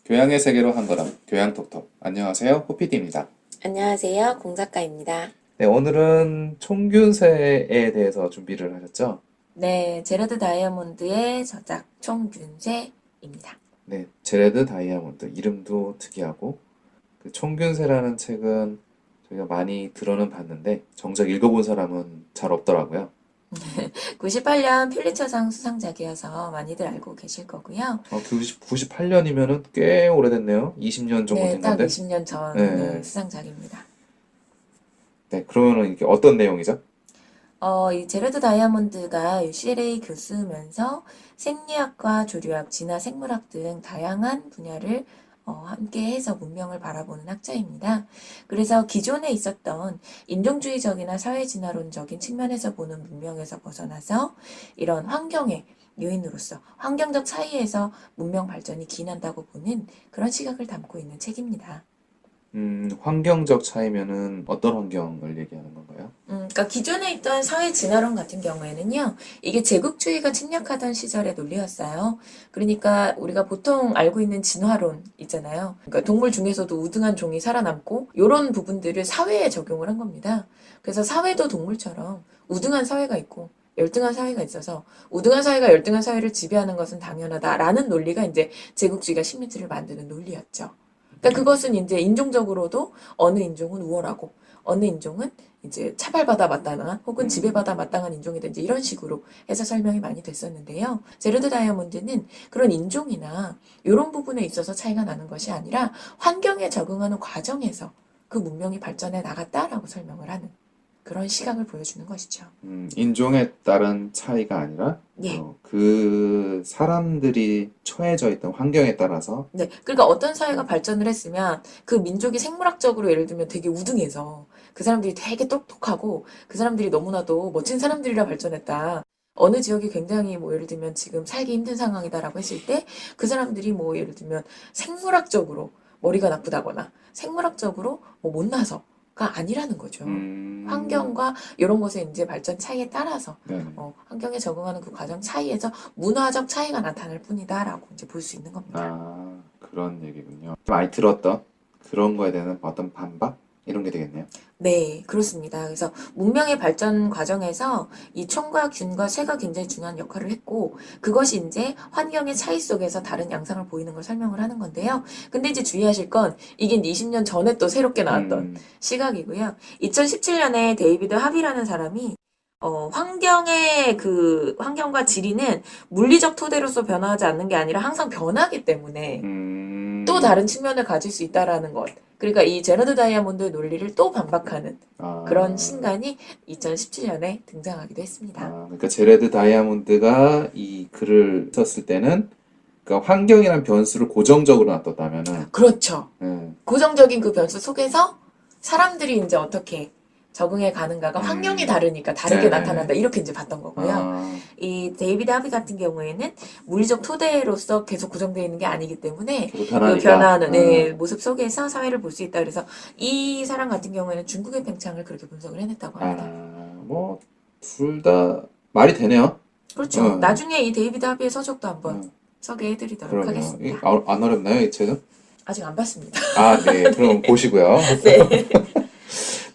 교양의 세계로 한 걸음, 교양톡톡. 안녕하세요, 호피디입니다. 안녕하세요. 공작가입니다. 네, 오늘은 총균세에 대해서 준비를 하셨죠? 네, 제러드 다이아몬드의 저작 총균세입니다. 네, 제레드 다이아몬드. 이름도 특이하고, 그 총균세라는 책은 저희가 많이 들어는 봤는데, 정작 읽어본 사람은 잘 없더라고요. 98년 필리처상 수상작이어서 많이들 알고 계실 거고요. 98년이면은 꽤 오래됐네요. 20년 정도 네, 된 딱 건데. 20년 전 네, 네, 수상작입니다. 네, 그러면은 이게 어떤 내용이죠? 이 제러드 다이아몬드가 UCLA 교수면서 생리학과 조류학, 진화 생물학 등 다양한 분야를 함께 해서 문명을 바라보는 학자입니다. 그래서 기존에 있었던 인종주의적이나 사회진화론적인 측면에서 보는 문명에서 벗어나서 이런 환경의 요인으로서 환경적 차이에서 문명 발전이 기인한다고 보는 그런 시각을 담고 있는 책입니다. 환경적 차이면은 어떤 환경을 얘기하는 건가요? 그러니까 기존에 있던 사회 진화론 같은 경우에는요, 이게 제국주의가 침략하던 시절의 논리였어요. 그러니까 우리가 보통 알고 있는 진화론 있잖아요. 그러니까 동물 중에서도 우등한 종이 살아남고 이런 부분들을 사회에 적용을 한 겁니다. 그래서 사회도 동물처럼 우등한 사회가 있고 열등한 사회가 있어서 우등한 사회가 열등한 사회를 지배하는 것은 당연하다라는 논리가 이제 제국주의가 식민지를 만드는 논리였죠. 그러니까 그것은 이제 인종적으로도 어느 인종은 우월하고 어느 인종은 이제 차별받아 마땅한 혹은 지배받아 음, 마땅한 인종이든지 이런 식으로 해서 설명이 많이 됐었는데요. 제르드 다이아몬드는 그런 인종이나 이런 부분에 있어서 차이가 나는 것이 아니라 환경에 적응하는 과정에서 그 문명이 발전해 나갔다라고 설명을 하는 그런 시각을 보여주는 것이죠. 인종에 따른 차이가 아니라, 예. 그 사람들이 처해져 있던 환경에 따라서, 네. 그러니까 어떤 사회가 발전을 했으면 그 민족이 생물학적으로 예를 들면 되게 우등해서 그 사람들이 되게 똑똑하고 그 사람들이 너무나도 멋진 사람들이라 발전했다. 어느 지역이 굉장히 뭐 예를 들면 지금 살기 힘든 상황이다라고 했을 때 그 사람들이 뭐 예를 들면 생물학적으로 머리가 나쁘다거나 생물학적으로 뭐 못나서가 아니라는 거죠. 음, 환경과 이런 것의 이제 발전 차이에 따라서 네네. 환경에 적응하는 그 과정 차이에서 문화적 차이가 나타날 뿐이다라고 이제 볼 수 있는 겁니다. 그런 얘기군요. 많이 들었던 그런 거에 대한 어떤 반박? 이런 게 되겠네요. 네, 그렇습니다. 그래서 문명의 발전 과정에서 이 총과 균과 쇠가 굉장히 중요한 역할을 했고, 그것이 이제 환경의 차이 속에서 다른 양상을 보이는 걸 설명을 하는 건데요. 근데 이제 주의하실 건 이게 20년 전에 또 새롭게 나왔던 음, 시각이고요. 2017년에 데이비드 합이라는 사람이 환경과 지리는 물리적 토대로서 변화하지 않는 게 아니라 항상 변하기 때문에 또 음, 다른 측면을 가질 수 있다라는 것. 그러니까 이 제너드 다이아몬드의 논리를 또 반박하는 그런 아, 신간이 2017년에 등장하기도 했습니다. 그러니까 제레드 다이아몬드가 이 글을 썼을 때는, 그러니까 환경이란 변수를 고정적으로 놔뒀다면은, 그렇죠. 음, 고정적인 그 변수 속에서 사람들이 이제 어떻게 적응해 가는가가 환경이 음, 다르니까 다르게 나타난다. 네네네. 이렇게 이제 봤던 거고요. 아, 이 데이비드 하비 같은 경우에는 물리적 토대로서 계속 고정되어 있는 게 아니기 때문에 계속 그 변하니까, 변화하는 모습 속에서 사회를 볼 수 있다. 그래서 이 사람 같은 경우에는 중국의 팽창을 그렇게 분석을 해냈다고 합니다. 뭐, 둘 다 말이 되네요. 그렇죠. 어, 나중에 이 데이비드 하비의 서적도 한번 어, 소개해드리도록 그러게요. 하겠습니다. 안 어렵나요, 이 책은? 아직 안 봤습니다. 아, 네. 그럼 보시고요. 네.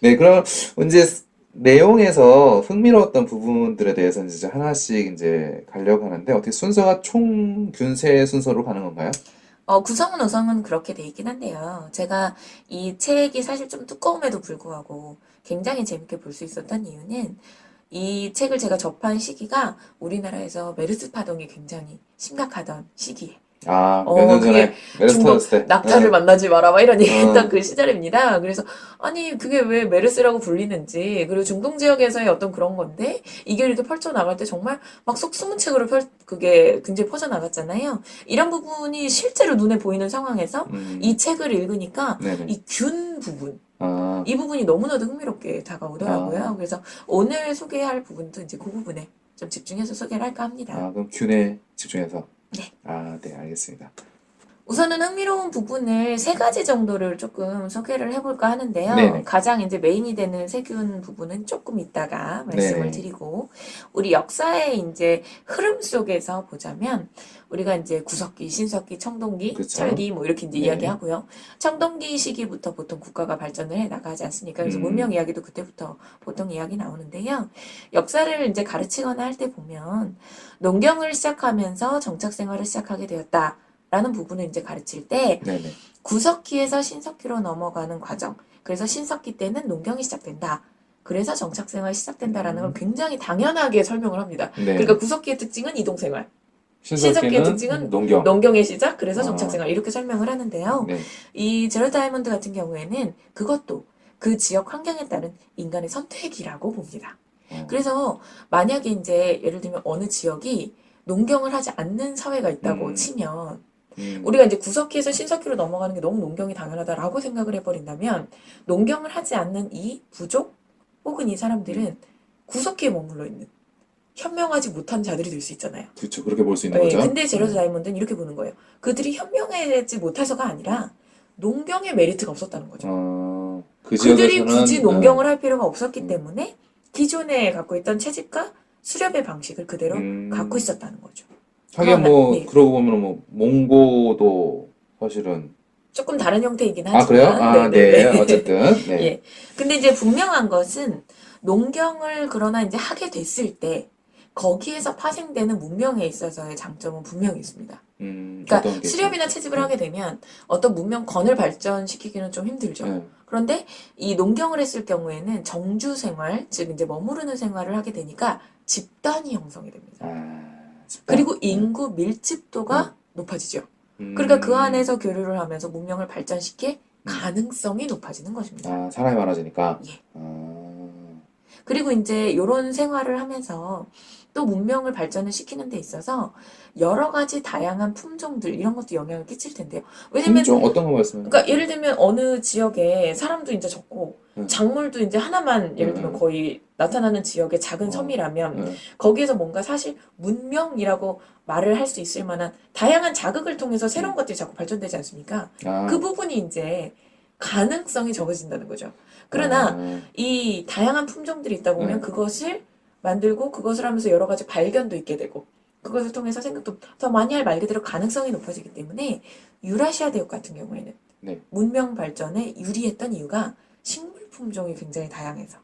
네, 그럼 이제 내용에서 흥미로웠던 부분들에 대해서 이제 하나씩 이제 가려고 하는데, 어떻게 순서가 총 균세 순서로 가는 건가요? 구성은 우선은 그렇게 돼 있긴 한데요. 제가 이 책이 사실 좀 두꺼움에도 불구하고 굉장히 재밌게 볼 수 있었던 이유는 이 책을 제가 접한 시기가 우리나라에서 메르스 파동이 굉장히 심각하던 시기에 몇 년 그게 전에 메르스 중국 터졌을 때. 낙타를 만나지 마라, 막 이런 얘기했던 어, 그 시절입니다. 그래서, 아니, 그게 왜 메르스라고 불리는지, 그리고 중동 지역에서의 어떤 그런 건데, 이게 이렇게 펼쳐나갈 때 정말 막 속수문 책으로 그게 굉장히 퍼져나갔잖아요. 이런 부분이 실제로 눈에 보이는 상황에서 이 음, 책을 읽으니까 네네. 이 균 부분, 아, 이 부분이 너무나도 흥미롭게 다가오더라고요. 아, 그래서 오늘 소개할 부분도 이제 그 부분에 좀 집중해서 소개를 할까 합니다. 그럼 균에 집중해서. 네. 네, 알겠습니다. 우선은 흥미로운 부분을 세 가지 정도를 조금 소개를 해볼까 하는데요. 네네. 가장 이제 메인이 되는 세균 부분은 조금 이따가 말씀을 네네. 드리고, 우리 역사의 이제 흐름 속에서 보자면, 우리가 이제 구석기, 신석기, 청동기, 그쵸. 철기, 뭐 이렇게 이제 네. 이야기하고요. 청동기 시기부터 보통 국가가 발전을 해 나가지 않습니까? 그래서 문명 음, 이야기도 그때부터 보통 이야기 나오는데요. 역사를 이제 가르치거나 할 때 보면, 농경을 시작하면서 정착 생활을 시작하게 되었다. 라는 부분을 이제 가르칠 때 네네. 구석기에서 신석기로 넘어가는 과정. 그래서 신석기 때는 농경이 시작된다. 그래서 정착생활이 시작된다라는 걸 음, 굉장히 당연하게 설명을 합니다. 그러니까 네네. 구석기의 특징은 이동생활, 신석기의 신석기는 특징은 농경. 농경의 시작, 그래서 아, 정착생활 이렇게 설명을 하는데요. 네. 이 제로 다이아몬드 같은 경우에는 그것도 그 지역 환경에 따른 인간의 선택이라고 봅니다. 어, 그래서 만약에 이제 예를 들면 어느 지역이 농경을 하지 않는 사회가 있다고 음, 치면 음, 우리가 이제 구석기에서 신석기로 넘어가는 게 너무 농경이 당연하다라고 생각을 해버린다면 농경을 하지 않는 이 부족 혹은 이 음. 사람들은 구석기에 머물러 있는 현명하지 못한 자들이 될 수 있잖아요. 그쵸. 그렇게 볼 수 있는 예, 거죠. 근데 제로스 다이몬드는 이렇게 보는 거예요. 그들이 현명하지 못해서가 아니라 농경의 메리트가 없었다는 거죠. 그 그들이 굳이 지역에서는, 농경을 할 필요가 없었기 음, 때문에 기존에 갖고 있던 채집과 수렵의 방식을 그대로 갖고 음, 있었다는 거죠. 하긴 그러나, 뭐, 네, 그러고 보면 뭐, 몽고도 사실은, 조금 다른 형태이긴 아, 그래요? 하지만, 아, 네. 네네네. 어쨌든, 네. 예. 근데 이제 분명한 것은 농경을 그러나 이제 하게 됐을 때 거기에서 파생되는 문명에 있어서의 장점은 분명히 있습니다. 그러니까 어떤 게 있죠? 수렵이나 채집을 네. 하게 되면 어떤 문명권을 발전시키기는 좀 힘들죠. 네. 그런데 이 농경을 했을 경우에는 정주 생활, 즉 이제 머무르는 생활을 하게 되니까 집단이 형성이 됩니다. 집단. 그리고 네. 인구 네. 밀집도가 높아지죠. 그러니까 그 음, 안에서 교류를 하면서 문명을 발전시킬 음. 가능성이 높아지는 것입니다. 아, 사람이 많아지니까. 예. 아, 그리고 이제 이런 생활을 하면서 또 문명을 발전을 시키는 데 있어서 여러 가지 다양한 품종들 이런 것도 영향을 끼칠 텐데요. 왜냐면 품종 어떤 거 말씀하시는 그러니까 거죠? 예를 들면 어느 지역에 사람도 이제 적고 네. 작물도 이제 하나만 네, 예를 들면 네. 거의 나타나는 지역의 작은 어, 섬이라면 네. 거기에서 뭔가 사실 문명이라고 말을 할 수 있을 만한 다양한 자극을 통해서 새로운 음. 것들이 자꾸 발전되지 않습니까? 그 아, 부분이 이제 가능성이 적어진다는 거죠. 그러나 아, 이 다양한 품종들이 있다 보면 네. 그것을 만들고 그것을 하면서 여러 가지 발견도 있게 되고 그것을 통해서 생각도 더 많이 할 말 그대로 가능성이 높아지기 때문에 유라시아 대륙 같은 경우에는 네. 문명 발전에 유리했던 이유가 식물 품종이 굉장히 다양해서.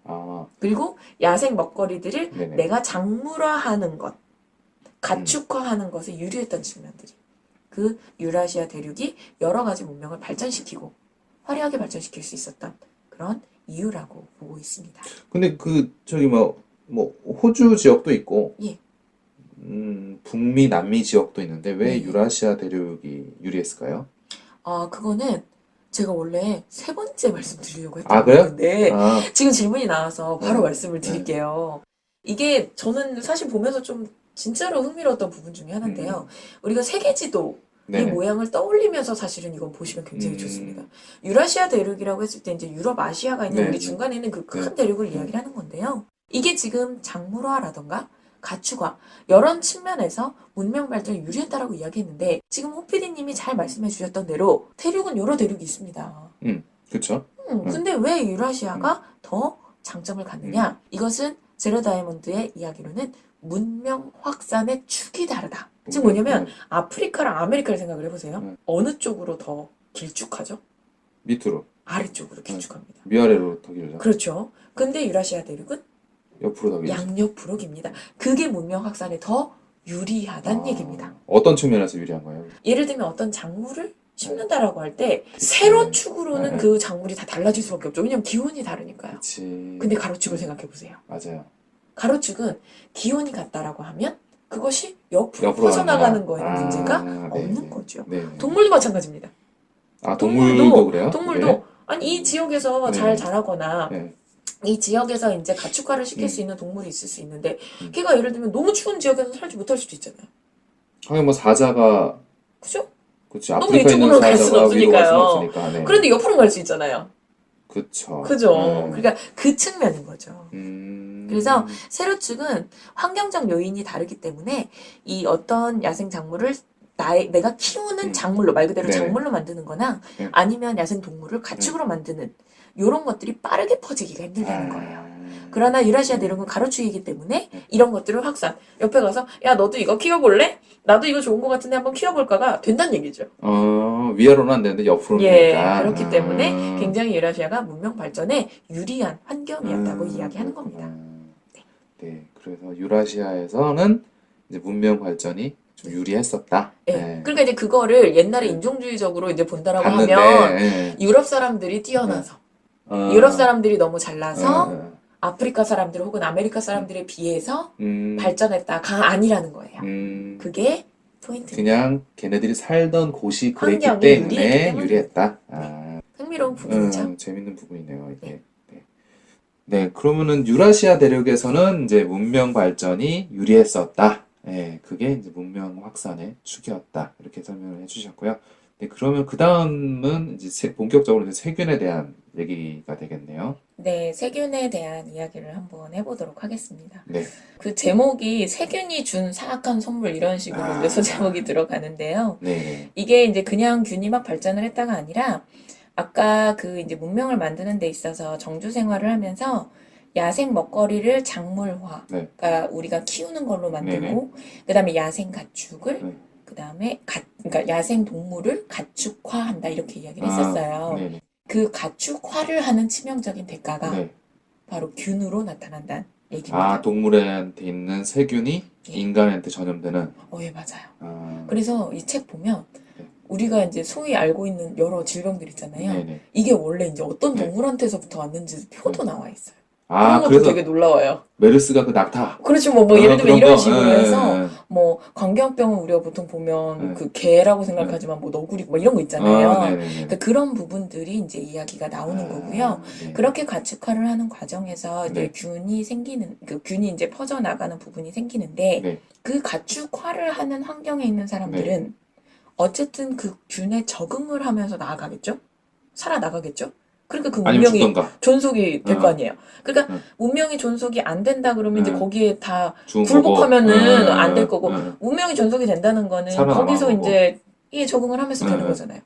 아, 그리고 야생 먹거리들을 네네. 내가 작물화하는 것, 음. 가축화하는 것에 유리했던 측면들이. 그 유라시아 대륙이 여러 가지 문명을 발전시키고 화려하게 발전시킬 수 있었던 그런 이유라고 보고 있습니다. 근데 저기 호주 지역도 있고, 예, 북미, 남미 지역도 있는데 왜 네. 유라시아 대륙이 유리했을까요? 그거는 제가 원래 세 번째 말씀드리려고 아, 했던 그래요? 거였는데 아, 지금 질문이 나와서 바로 네, 말씀을 네. 드릴게요. 이게 저는 사실 보면서 좀 진짜로 흥미로웠던 부분 중에 하나인데요. 음, 우리가 세계지도의 네네. 모양을 떠올리면서 사실은 이건 보시면 굉장히 좋습니다. 음, 유라시아 대륙이라고 했을 때 이제 유럽, 아시아가 있는 우리 네네. 중간에 있는 그 네, 큰 대륙을 네. 이야기를 하는 건데요. 이게 지금 작물화라던가 가축화 여러 측면에서 문명 발전에 유리했다라고 이야기했는데 지금 호피디님이 잘 말씀해 주셨던 대로 대륙은 여러 대륙이 있습니다. 그쵸? 네, 근데 왜 음, 유라시아가 더 장점을 음, 갖느냐? 이것은 제로 다이아몬드의 이야기로는 문명 확산의 축이 다르다. 즉 뭐냐면 네, 아프리카랑 아메리카를 생각을 해보세요. 네. 어느 쪽으로 더 길쭉하죠? 밑으로, 아래쪽으로 네. 길쭉합니다. 위아래로 더 길죠? 그렇죠. 근데 유라시아 대륙은 옆으로 더 길죠? 양옆으로 깁니다. 그게 문명 확산에 더 유리하다는 얘기입니다. 어떤 측면에서 유리한 거예요? 예를 들면 어떤 작물을 네, 심는다라고 할 때 세로 네, 네, 축으로는 네. 그 작물이 다 달라질 수밖에 없죠. 왜냐면 기온이 다르니까요. 그치. 근데 가로축을 네, 생각해 보세요. 맞아요. 가로축은 기온이 같다라고 하면 그것이 옆으로 옆으로 가는구나. 퍼져나가는 거에는 문제가 아, 없는 네네. 거죠. 네네. 동물도 마찬가지입니다. 아, 동물도 동물도, 그래요? 그게? 동물도, 아니, 이 지역에서 잘 네, 자라거나, 네. 이 지역에서 이제 가축화를 시킬 수 음, 있는 동물이 있을 수 있는데, 음. 걔가 예를 들면 너무 추운 지역에서 살지 못할 수도 있잖아요. 하긴 뭐 사자가, 그죠? 그치. 너무 아프리카에 있는 이쪽으로 갈 수는 사자가 위로 갈 수는 없으니까요. 없으니까, 네네. 그런데 옆으로 갈 수 있잖아요. 그쵸. 그죠? 네. 그러니까 그 측면인 거죠. 그래서 음, 세로축은 환경적 요인이 다르기 때문에 이 어떤 야생 작물을 내가 키우는 작물로, 말 그대로 네네. 작물로 만드는 거나 네. 아니면 야생 동물을 가축으로 만드는 이런 것들이 빠르게 퍼지기가 힘들다는 거예요. 아, 그러나 유라시아 네. 대륙은 가로축이기 때문에 이런 것들을 확산. 옆에 가서 야 너도 이거 키워볼래? 나도 이거 좋은 것 같은데 한번 키워볼까가 된다는 얘기죠. 위아래로는 안 되는데 옆으로는 예, 되니까. 그렇기 때문에 굉장히 유라시아가 문명 발전에 유리한 환경이었다고 이야기하는 겁니다. 그렇구나. 네, 그래서 유라시아에서는 이제 문명 발전이 좀 유리했었다. 예. 네. 그러니까 이제 그거를 옛날에 네. 인종주의적으로 이제 본다라고 봤는데, 하면 예. 유럽 사람들이 뛰어나서 어, 유럽 사람들이 너무 잘나서 어, 아프리카 사람들 혹은 아메리카 사람들에 비해서 음, 발전했다가 아니라는 거예요. 음, 그게 포인트입니다. 그냥 걔네들이 살던 곳이 그랬기 환경이 때문에 유리했기 때문에. 유리했다. 흥미로운 부분이죠. 재밌는 부분이네요, 이게. 네. 네, 그러면은 유라시아 대륙에서는 이제 문명 발전이 유리했었다. 예, 그게 이제 문명 확산의 축이었다. 이렇게 설명을 해주셨고요. 네, 그러면 그 다음은 이제 본격적으로 이제 세균에 대한 얘기가 되겠네요. 네, 세균에 대한 이야기를 한번 해보도록 하겠습니다. 네. 그 제목이 세균이 준 사악한 선물 이런 식으로 이제 소제목이 들어가는데요. 네. 이게 이제 그냥 균이 막 발전을 했다가 아니라 아까 그 이제 문명을 만드는 데 있어서 정주 생활을 하면서 야생 먹거리를 작물화, 네. 그러니까 우리가 키우는 걸로 만들고, 네네. 그다음에 야생 가축을, 네. 그다음에 그러니까 야생 동물을 가축화한다 이렇게 이야기를 아, 했었어요. 네네. 그 가축화를 하는 치명적인 대가가 네. 바로 균으로 나타난다는 얘기입니다. 동물한테 있는 세균이 예. 인간한테 전염되는. 예, 맞아요. 아, 그래서 이 책 보면 네. 우리가 이제 소위 알고 있는 여러 질병들 있잖아요. 네네. 이게 원래 이제 어떤 네. 동물한테서부터 왔는지 표도 나와 있어요. 아, 그런 것도 그래서 되게 놀라워요. 메르스가 그 낙타. 그렇죠. 뭐 예를 들면 그런 이런 거. 식으로 예, 해서 예, 뭐 광견병은 우리가 보통 보면 네. 그 개라고 생각하지만 뭐 너구리고 뭐 이런 거 예. 있잖아요. 네네네. 그러니까 그런 부분들이 이제 이야기가 나오는 거고요. 네. 그렇게 가축화를 하는 과정에서 이제 네. 균이 생기는 그 균이 이제 퍼져 나가는 부분이 생기는데 네. 그 가축화를 하는 환경에 있는 사람들은 어쨌든 그 균에 적응을 하면서 나아가겠죠? 살아나가겠죠? 그러니까 그 아니면 문명이 죽던가. 존속이 될 거 아니에요. 그러니까 응. 문명이 존속이 안 된다 그러면 이제 응. 거기에 다 죽은 굴복하면은 거고. 안 될 거고 응. 문명이 존속이 된다는 거는 살아남은 거기서 거고. 이제 이게 적응을 하면서 되는 응. 거잖아요.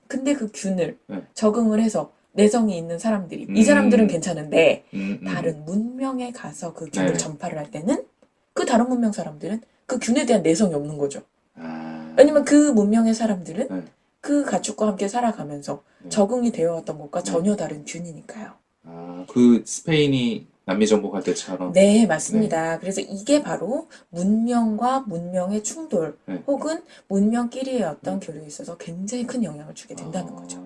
근데 그 균을 응. 적응을 해서 내성이 있는 사람들이 이 사람들은 괜찮은데 다른 문명에 가서 그 균을 네. 전파를 할 때는 그 다른 문명 사람들은 그 균에 대한 내성이 없는 거죠. 아, 왜냐면 그 문명의 사람들은 네. 그 가축과 함께 살아가면서 네. 적응이 되어 왔던 것과 네. 전혀 다른 균이니까요. 그 스페인이 남미 정복할 때처럼. 네, 맞습니다. 그래서 이게 바로 문명과 문명의 충돌 네. 혹은 문명끼리의 어떤 교류에 있어서 굉장히 큰 영향을 주게 된다는 거죠.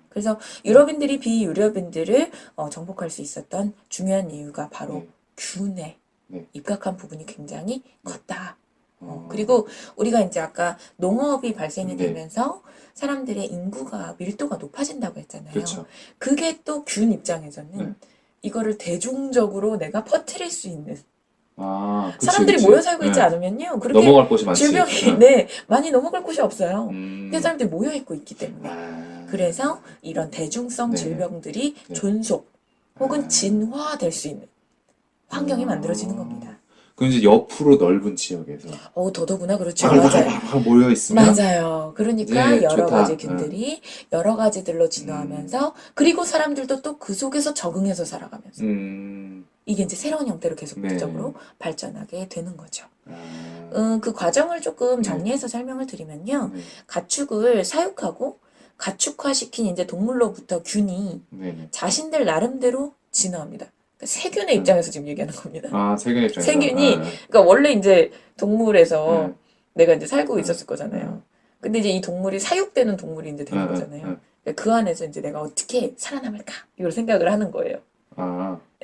그래서 유럽인들이 비유럽인들을 정복할 수 있었던 중요한 이유가 바로 네. 균에 네. 입각한 부분이 굉장히 컸다. 그리고 우리가 이제 아까 농업이 발생이 네. 되면서 사람들의 인구가 밀도가 높아진다고 했잖아요. 그렇죠. 그게 또 균 입장에서는 네. 이거를 대중적으로 내가 퍼뜨릴 수 있는 그치, 사람들이 그치. 모여 살고 있지 네. 않으면요. 그렇게 넘어갈 곳이 많지. 질병이 네. 많이 넘어갈 곳이 없어요. 음. 근데 사람들이 모여 있고 있기 때문에. 그래서 이런 대중성 네네. 질병들이 네. 존속 혹은 아. 진화될 수 있는 환경이 만들어지는 겁니다. 그럼 이제 옆으로 넓은 지역에서 더더구나 그렇죠. 맞아요. 바글바글 모여 있으면 맞아요. 그러니까 이제 여러 좋다. 가지 균들이 여러 가지들로 진화하면서 그리고 사람들도 또 그 속에서 적응해서 살아가면서 이게 이제 새로운 형태로 계속 네. 물리적으로 발전하게 되는 거죠. 아, 그 과정을 조금 네. 정리해서 설명을 드리면요. 네. 가축을 사육하고 가축화시킨 이제 동물로부터 균이 네네. 자신들 나름대로 진화합니다. 그러니까 세균의 입장에서 지금 얘기하는 겁니다. 세균 입장에서. 세균이 그러니까 원래 이제 동물에서 네. 내가 이제 살고 네. 있었을 거잖아요. 근데 이제 이 동물이 사육되는 동물이 이제 되는 거잖아요. 그러니까 그 안에서 이제 내가 어떻게 살아남을까 이걸 생각을 하는 거예요.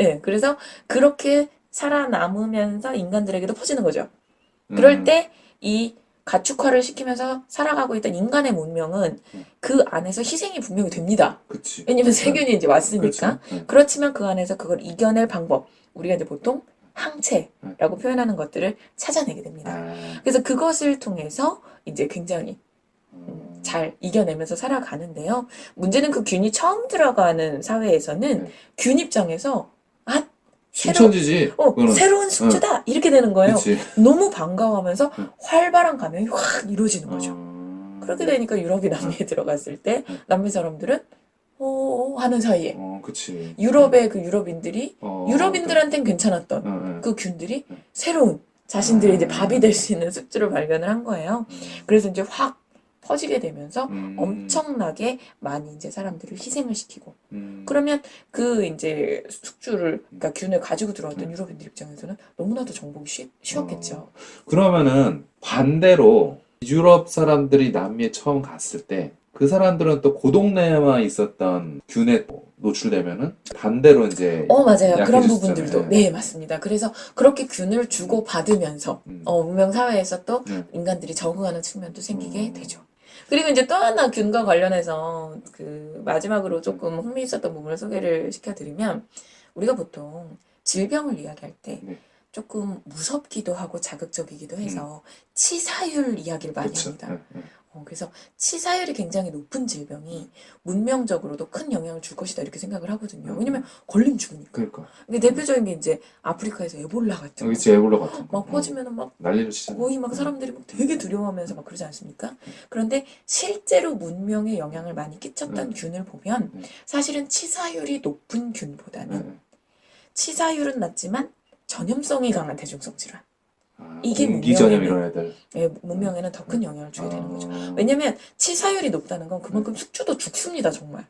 예, 그래서 그렇게 살아남으면서 인간들에게도 퍼지는 거죠. 그럴 때 이 가축화를 시키면서 살아가고 있던 인간의 문명은 그 안에서 희생이 분명히 됩니다. 그치. 왜냐면 세균이 이제 왔으니까. 그렇죠. 그렇지만 그 안에서 그걸 이겨낼 방법, 우리가 이제 보통 항체라고 표현하는 것들을 찾아내게 됩니다. 그래서 그것을 통해서 이제 굉장히 잘 이겨내면서 살아가는데요. 문제는 그 균이 처음 들어가는 사회에서는 균 입장에서 신천지지. 그거는. 새로운 숙주다! 이렇게 되는 거예요. 그치. 너무 반가워하면서 응. 활발한 감염이 확 이루어지는 거죠. 어... 그렇게 되니까 유럽이 남미에 들어갔을 때 응. 남미 사람들은 하는 사이에 그치. 유럽의 그 유럽인들이 어, 유럽인들한텐 괜찮았던 응. 그 균들이 응. 새로운 자신들이 이제 아. 밥이 될 수 있는 숙주를 발견을 한 거예요. 그래서 이제 확 퍼지게 되면서 엄청나게 많이 이제 사람들을 희생을 시키고 그러면 그 이제 숙주를 그러니까 균을 가지고 들어왔던 유럽인들 입장에서는 너무나도 정복이 쉬웠겠죠. 그러면은 반대로 유럽 사람들이 남미에 처음 갔을 때 그 사람들은 또 그 동네에만 있었던 균에 노출되면은 반대로 이제 맞아요. 그런 약해질 수 부분들도. 있잖아요. 네, 맞습니다. 그래서 그렇게 균을 주고 받으면서 문명 사회에서 또 인간들이 적응하는 측면도 생기게 되죠. 그리고 이제 또 하나 균과 관련해서 그 마지막으로 조금 흥미있었던 부분을 소개를 시켜드리면 우리가 보통 질병을 이야기할 때 네. 조금 무섭기도 하고 자극적이기도 해서 치사율 이야기를 많이 그쵸. 합니다. 그래서 치사율이 굉장히 높은 질병이 문명적으로도 큰 영향을 줄 것이다 이렇게 생각을 하거든요. 왜냐면 걸리면 죽으니까. 그러니까. 근데 대표적인 게 이제 아프리카에서 에볼라 같은 거. 여기 에볼라 같은 거. 막 퍼지면은 막 난리를 치잖아. 거의 막 사람들이 막 되게 두려워하면서 막 그러지 않습니까? 그런데 실제로 문명에 영향을 많이 끼쳤던 균을 보면 사실은 치사율이 높은 균보다는 치사율은 낮지만 전염성이 강한 대중성 질환. 이게 공기전염 이런 애들. 문명에는 더 큰 영향을 주게 되는 거죠. 왜냐면 치사율이 높다는 건 그만큼 숙주도 죽습니다, 정말.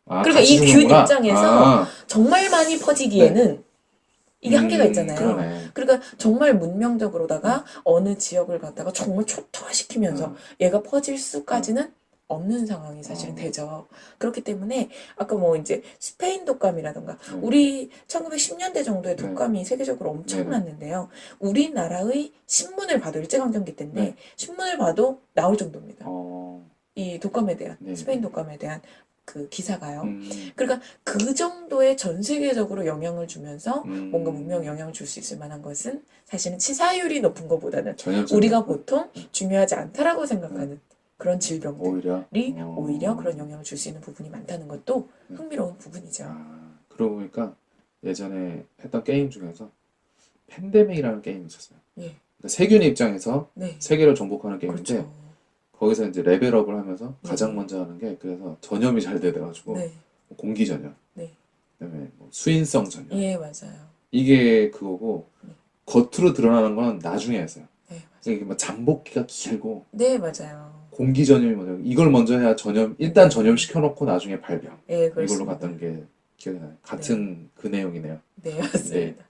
그러니까 이 균 입장에서 정말 많이 퍼지기에는 이게 한계가 있잖아요. 그러네. 그러니까 정말 문명적으로다가 어느 지역을 갖다가 정말 초토화시키면서 얘가 퍼질 수까지는 없는 상황이 사실은 되죠. 그렇기 때문에 아까 뭐 이제 스페인 독감이라던가 우리 1910년대 정도에 독감이 세계적으로 엄청났는데요. 우리나라의 신문을 봐도 일제강점기 때인데 신문을 봐도 나올 정도입니다. 이 독감에 대한 스페인 독감에 대한 그 기사가요. 그러니까 그 정도의 전 세계적으로 영향을 주면서 뭔가 문명에 영향을 줄 수 있을 만한 것은 사실은 치사율이 높은 것보다는 우리가 보통 중요하지 않다라고 생각하는 그런 질병들이 오히려 그런 영향을 줄 수 있는 부분이 많다는 것도 흥미로운 부분이죠. 그러고 보니까 예전에 했던 게임 중에서 팬데믹이라는 게임이 있었어요. 그러니까 세균의 입장에서 세계를 정복하는 게임인데 그렇죠. 거기서 이제 레벨업을 하면서 가장 먼저 하는 게 그래서 전염이 잘 돼가지고 공기 전염, 그다음에 뭐 수인성 전염. 예, 맞아요. 이게 그거고 겉으로 드러나는 건 나중에 했어요. 네, 이게 뭐 잠복기가 길고. 네, 맞아요. 공기 전염이 먼저 이걸 먼저 해야 일단 전염시켜놓고 나중에 발병. 이걸로 갔던 게 기억이 나요. 같은 그 내용이네요. 네, 맞습니다.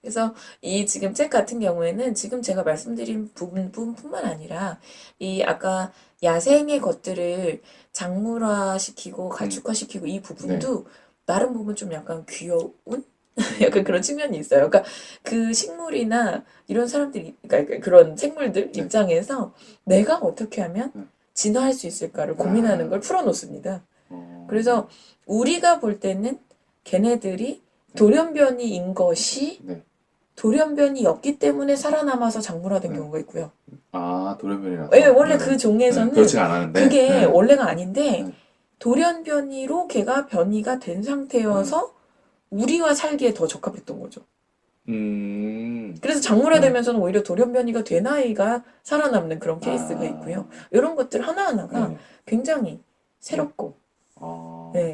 그래서 이 지금 책 같은 경우에는 지금 제가 말씀드린 부분뿐만 아니라 이 아까 야생의 것들을 작물화시키고 가축화시키고 이 부분도 나름 보면 좀 약간 귀여운 약간 그런 측면이 있어요. 그러니까 그 식물이나 이런 사람들이 그러니까 그런 생물들 입장에서 내가 어떻게 하면 진화할 수 있을까를 고민하는 걸 풀어놓습니다. 그래서 우리가 볼 때는 걔네들이 돌연변이인 것이 돌연변이였기 때문에 살아남아서 작물화된 경우가 있고요. 돌연변이라서. 네, 원래 그 종에서는 그렇지가 않았는데. 그게 원래가 아닌데 돌연변이로 걔가 변이가 된 상태여서 우리와 살기에 더 적합했던 거죠. 그래서 작물화되면서는 오히려 돌연변이가 된 아이가 살아남는 그런 케이스가 있고요. 이런 것들 하나하나가 굉장히 새롭고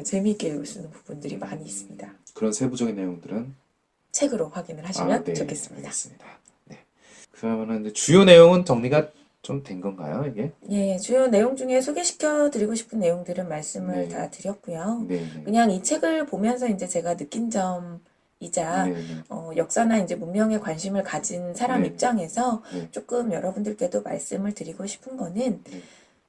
재미있게 읽을 수 있는 부분들이 많이 있습니다. 그런 세부적인 내용들은 책으로 확인을 하시면 좋겠습니다. 알겠습니다. 그러면은 이제 주요 내용은 정리가 좀 된 건가요, 이게? 예, 주요 내용 중에 소개시켜 드리고 싶은 내용들은 말씀을 다 드렸고요. 그냥 이 책을 보면서 이제 제가 느낀 점이자 역사나 이제 문명에 관심을 가진 사람 입장에서 조금 여러분들께도 말씀을 드리고 싶은 거는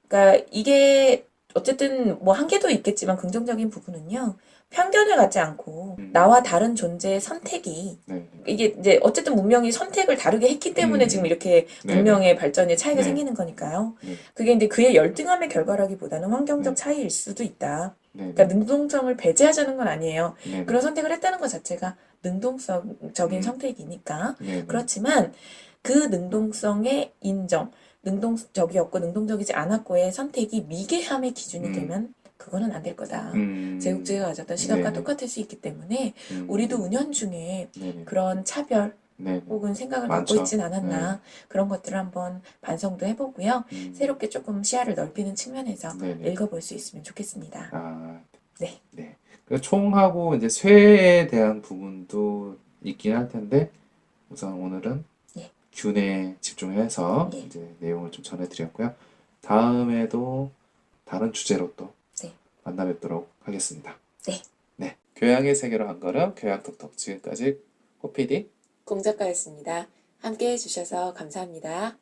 그러니까 이게 어쨌든 뭐 한계도 있겠지만 긍정적인 부분은요. 편견을 갖지 않고 나와 다른 존재의 선택이 이게 이제 어쨌든 문명이 선택을 다르게 했기 때문에 지금 이렇게 문명의 발전에 차이가 생기는 거니까요. 그게 이제 그의 열등함의 결과라기보다는 환경적 차이일 수도 있다. 그러니까 능동성을 배제하자는 건 아니에요. 그런 선택을 했다는 것 자체가 능동적인 선택이니까. 그렇지만 그 능동성의 인정, 능동적이었고 능동적이지 않았고의 선택이 미개함의 기준이 되면 그거는 안 될 거다. 음, 제국주의가 가졌던 시각과 네네. 똑같을 수 있기 때문에 음, 우리도 은연중에 네네. 그런 차별 네네. 혹은 생각을 갖고 많죠. 있진 않았나 그런 것들을 한번 반성도 해보고요. 새롭게 조금 시야를 넓히는 측면에서 네네. 읽어볼 수 있으면 좋겠습니다. 아, 네. 네. 그 총하고 이제 쇠에 대한 부분도 있긴 할 텐데, 우선 오늘은 예. 균에 집중해서 예. 이제 내용을 좀 전해드렸고요. 다음에도 다른 주제로 또 네. 만나 뵙도록 하겠습니다. 네. 네. 교양의 세계로 한 걸음, 교양톡톡. 지금까지 호피디 공 작가였습니다. 함께 해주셔서 감사합니다.